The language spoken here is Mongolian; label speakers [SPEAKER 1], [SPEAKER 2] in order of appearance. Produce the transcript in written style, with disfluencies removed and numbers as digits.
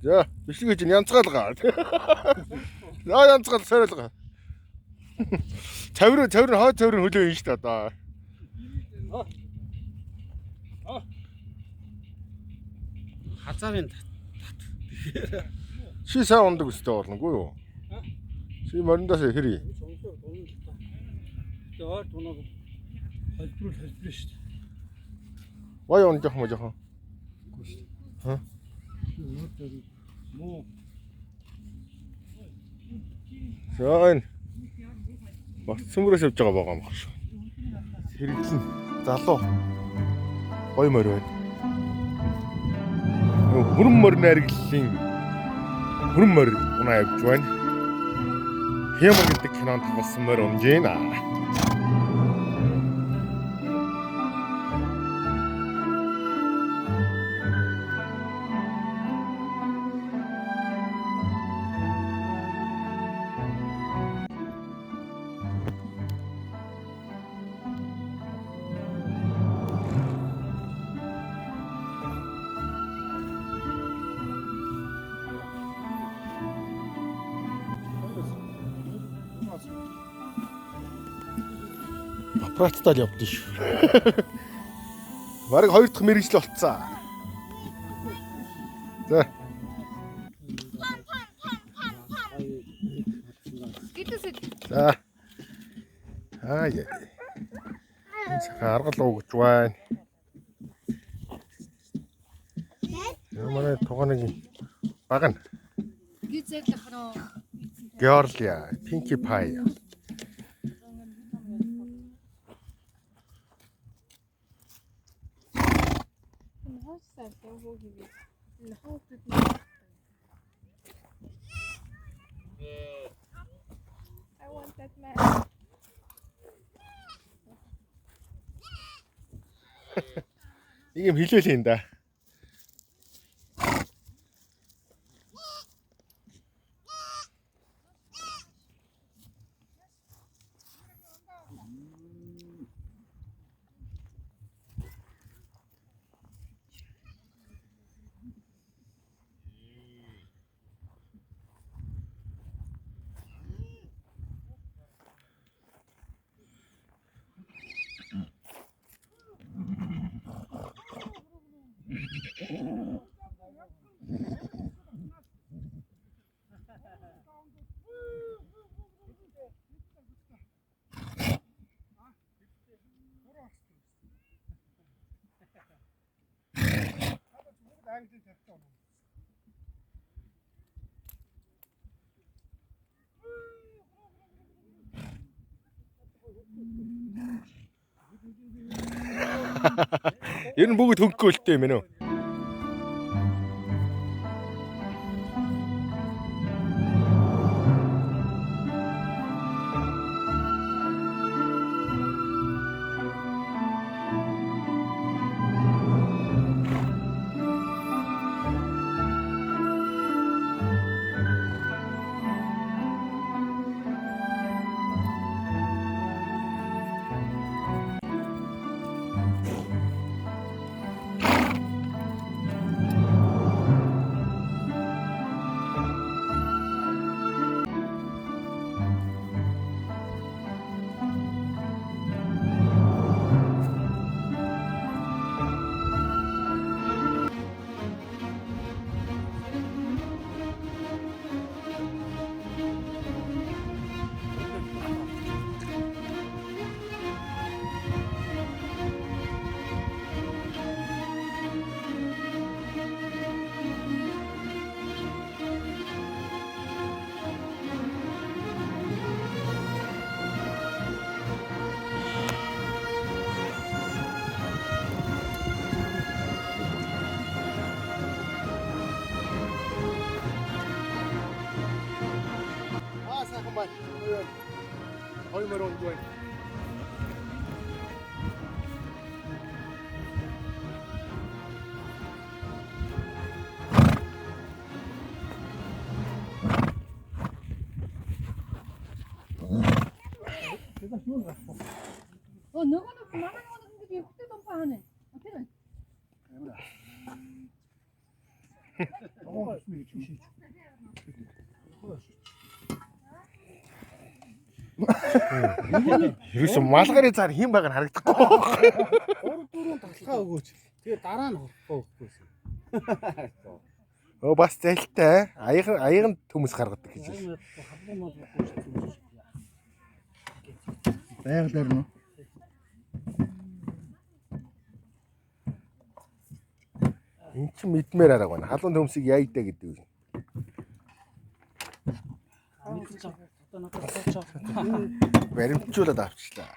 [SPEAKER 1] За бишиг гэж янцгаалгаа. За янцгаал сойролго. Цавир хоо цавир хөлөө юм шүү дээ одоо.
[SPEAKER 2] Хазаарын
[SPEAKER 1] Чи сайн ундаг өстэй болонгүй юу? Чи мориндоос хэрий.
[SPEAKER 2] Яа тунаг хэлбэр шүү дээ.
[SPEAKER 1] Вай он жоохон. Ха?
[SPEAKER 2] Муу.
[SPEAKER 1] За энэ бас цөмрөөс явж байгаа юм байна шүү. Хэрэглэн залуу гой морь байна. Хүрэн морь найрагдлын хүрэн морь унаа явж байна. Хямар гэдэг кинонд болсон морь унжээнэ. Аппараттал явдсан шүү. Бараг 2 дахь мэрэгжил болцсон. За. За. Яа. Аргал уугч байна. Манай тугааныг баг нь. Georgia, Pinkie Pie.
[SPEAKER 3] I want that man.
[SPEAKER 1] Ийм хэлээл юм да. Ер нь бүгд хөнгөлтэй юм ээ. Хоёр морь унж байна.
[SPEAKER 3] Нөгөө манай нэг хүүхдээ домпаа хана. Тэр.
[SPEAKER 1] ерөөсөө малгарын цаар хэн байгааг нь харагдахгүй.
[SPEAKER 2] 3 4 талхаа өгөөч. Тэгээ дараа нь хоцгоо өгөхгүйсэн.
[SPEAKER 1] Өө бас залтай. Аяг нь төмөс гаргадаг гэж.
[SPEAKER 4] Байгалаар нь.
[SPEAKER 1] Энд чинь мэдмээр арга байна. Халуун төмсийг яйдаа гэдэг юм.
[SPEAKER 2] Мэдчихэж одоо надад тооцоо.
[SPEAKER 1] Баримтжуулаад авчлаа.